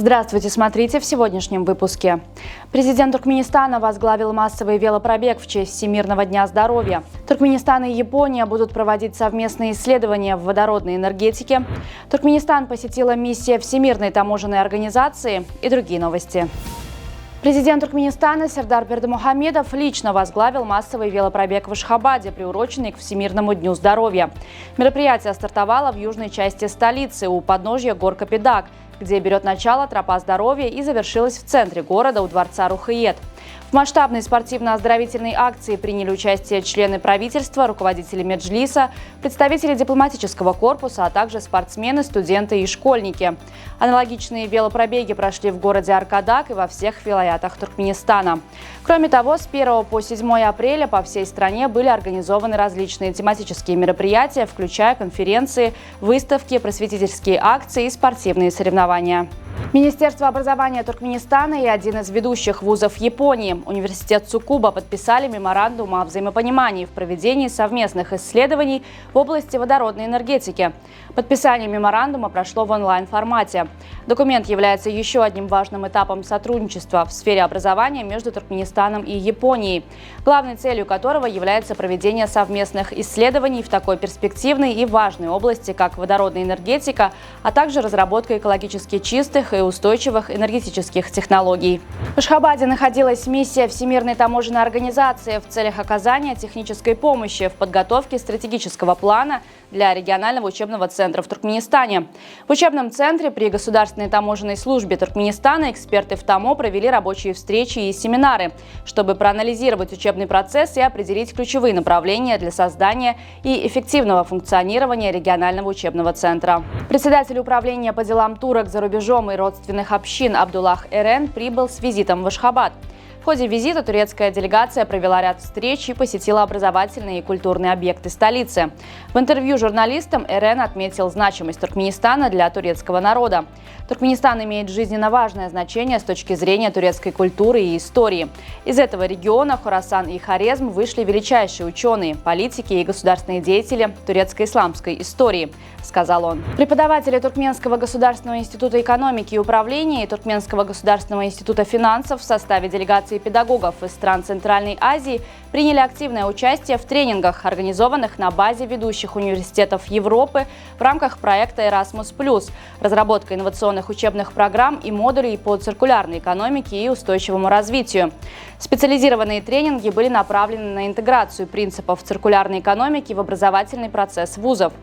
Здравствуйте, смотрите в сегодняшнем выпуске. Президент Туркменистана возглавил массовый велопробег в честь Всемирного дня здоровья. Туркменистан и Япония будут проводить совместные исследования в водородной энергетике. Туркменистан посетила миссия Всемирной таможенной организации и другие новости. Президент Туркменистана Сердар Бердымухамедов лично возглавил массовый велопробег в Ашхабаде, приуроченный к Всемирному дню здоровья. Мероприятие стартовало в южной части столицы у подножья гор Капидаг, где берет начало тропа здоровья, и завершилась в центре города у дворца Рухиет. В масштабной спортивно-оздоровительной акции приняли участие члены правительства, руководители Меджлиса, представители дипломатического корпуса, а также спортсмены, студенты и школьники. Аналогичные велопробеги прошли в городе Аркадак и во всех вилаятах Туркменистана. Кроме того, с 1 по 7 апреля по всей стране были организованы различные тематические мероприятия, включая конференции, выставки, просветительские акции и спортивные соревнования. Министерство образования Туркменистана и один из ведущих вузов Японии, университет Цукуба, подписали меморандум о взаимопонимании в проведении совместных исследований в области водородной энергетики. Подписание меморандума прошло в онлайн-формате. Документ является еще одним важным этапом сотрудничества в сфере образования между Туркменистаном и Японией, главной целью которого является проведение совместных исследований в такой перспективной и важной области, как водородная энергетика, а также разработка экологически чистых и устойчивых энергетических технологий. В Ашхабаде находилась миссия Всемирной таможенной организации в целях оказания технической помощи в подготовке стратегического плана для регионального учебного центра в Туркменистане. В учебном центре при Государственной таможенной службе Туркменистана эксперты в ТАМО провели рабочие встречи и семинары, чтобы проанализировать учебный процесс и определить ключевые направления для создания и эффективного функционирования регионального учебного центра. Председатель управления по делам турок за рубежом и родственных общин Абдуллах Эрен прибыл с визитом в Ашхабад. В ходе визита турецкая делегация провела ряд встреч и посетила образовательные и культурные объекты столицы. В интервью журналистам Эрен отметил значимость Туркменистана для турецкого народа. Туркменистан имеет жизненно важное значение с точки зрения турецкой культуры и истории. Из этого региона Хорасан и Хорезм вышли величайшие ученые, политики и государственные деятели турецко-исламской истории, сказал он. Преподаватели Туркменского государственного института экономики и управления и Туркменского государственного института финансов в составе делегации педагогов из стран Центральной Азии приняли активное участие в тренингах, организованных на базе ведущих университетов Европы в рамках проекта Erasmus+, разработка инновационных учебных программ и модулей по циркулярной экономике и устойчивому развитию. Специализированные тренинги были направлены на интеграцию принципов циркулярной экономики в образовательный процесс вузов.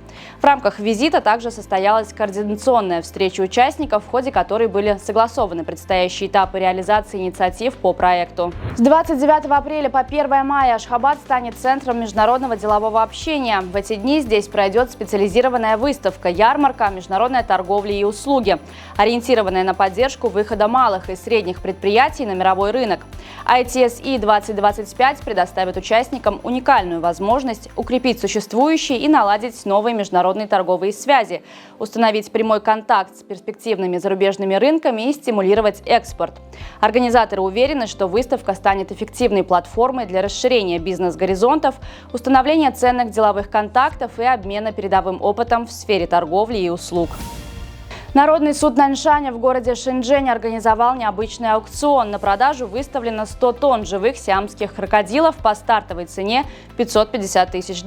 В рамках визита также состоялась координационная встреча участников, в ходе которой были согласованы предстоящие этапы реализации инициатив по проекту. С 29 апреля по 1 мая Ашхабад станет центром международного делового общения. В эти дни здесь пройдет специализированная выставка, ярмарка, международная торговля и услуги, ориентированная на поддержку выхода малых и средних предприятий на мировой рынок. ITSE 2025 предоставит участникам уникальную возможность укрепить существующие и наладить новые международные торговые связи, установить прямой контакт с перспективными зарубежными рынками и стимулировать экспорт. Организаторы уверены, что выставка станет эффективной платформой для расширения бизнес-горизонтов, установления ценных деловых контактов и обмена передовым опытом в сфере торговли и услуг. Народный суд Наньшаня в городе Шэньчжэнь организовал необычный аукцион. На продажу выставлено 100 тонн живых сиамских крокодилов по стартовой цене $550 тысяч.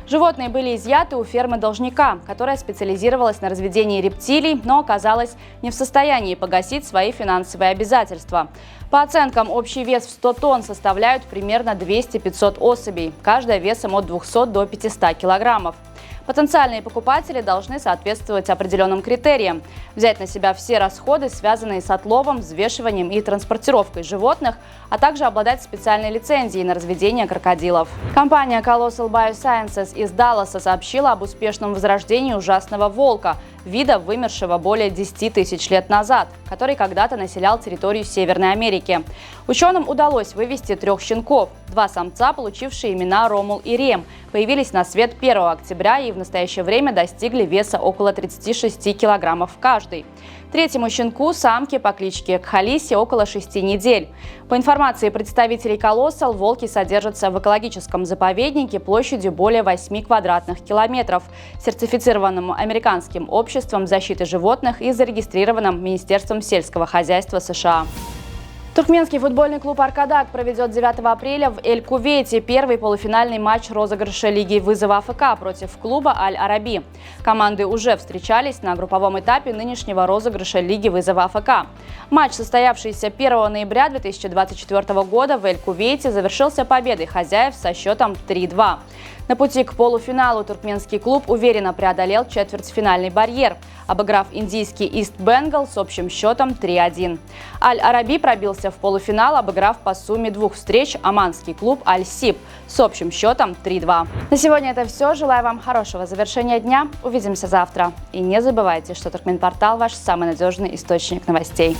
Животные были изъяты у фермы должника, которая специализировалась на разведении рептилий, но оказалась не в состоянии погасить свои финансовые обязательства. По оценкам, общий вес в 100 тонн составляют примерно 200-500 особей, каждая весом от 200 до 500 килограммов. Потенциальные покупатели должны соответствовать определенным критериям, взять на себя все расходы, связанные с отловом, взвешиванием и транспортировкой животных, а также обладать специальной лицензией на разведение крокодилов. Компания Colossal Biosciences из Далласа сообщила об успешном возрождении ужасного волка, вида, вымершего более 10 тысяч лет назад, который когда-то населял территорию Северной Америки. Ученым удалось вывести 3 щенков. 2 самца, получившие имена Ромул и Рем, появились на свет 1 октября и в настоящее время достигли веса около 36 килограммов каждый. Третьему щенку, самке по кличке Кхалиси, около 6 недель. По информации представителей «Колоссал», волки содержатся в экологическом заповеднике площадью более 8 квадратных километров, сертифицированным Американским обществом защиты животных и зарегистрированным Министерством сельского хозяйства США. Туркменский футбольный клуб «Аркадак» проведет 9 апреля в Эль-Кувейте первый полуфинальный матч розыгрыша Лиги вызова АФК против клуба «Аль-Араби». Команды уже встречались на групповом этапе нынешнего розыгрыша Лиги вызова АФК. Матч, состоявшийся 1 ноября 2024 года в Эль-Кувейте, завершился победой хозяев со счетом 3-2. На пути к полуфиналу туркменский клуб уверенно преодолел четвертьфинальный барьер, обыграв индийский Ист Бенгал с общим счетом 3-1. Аль-Араби пробился в полуфинал, обыграв по сумме 2 встреч оманский клуб Аль-Сиб с общим счетом 3-2. На сегодня это все. Желаю вам хорошего завершения дня. Увидимся завтра. И не забывайте, что Туркменпортал – ваш самый надежный источник новостей.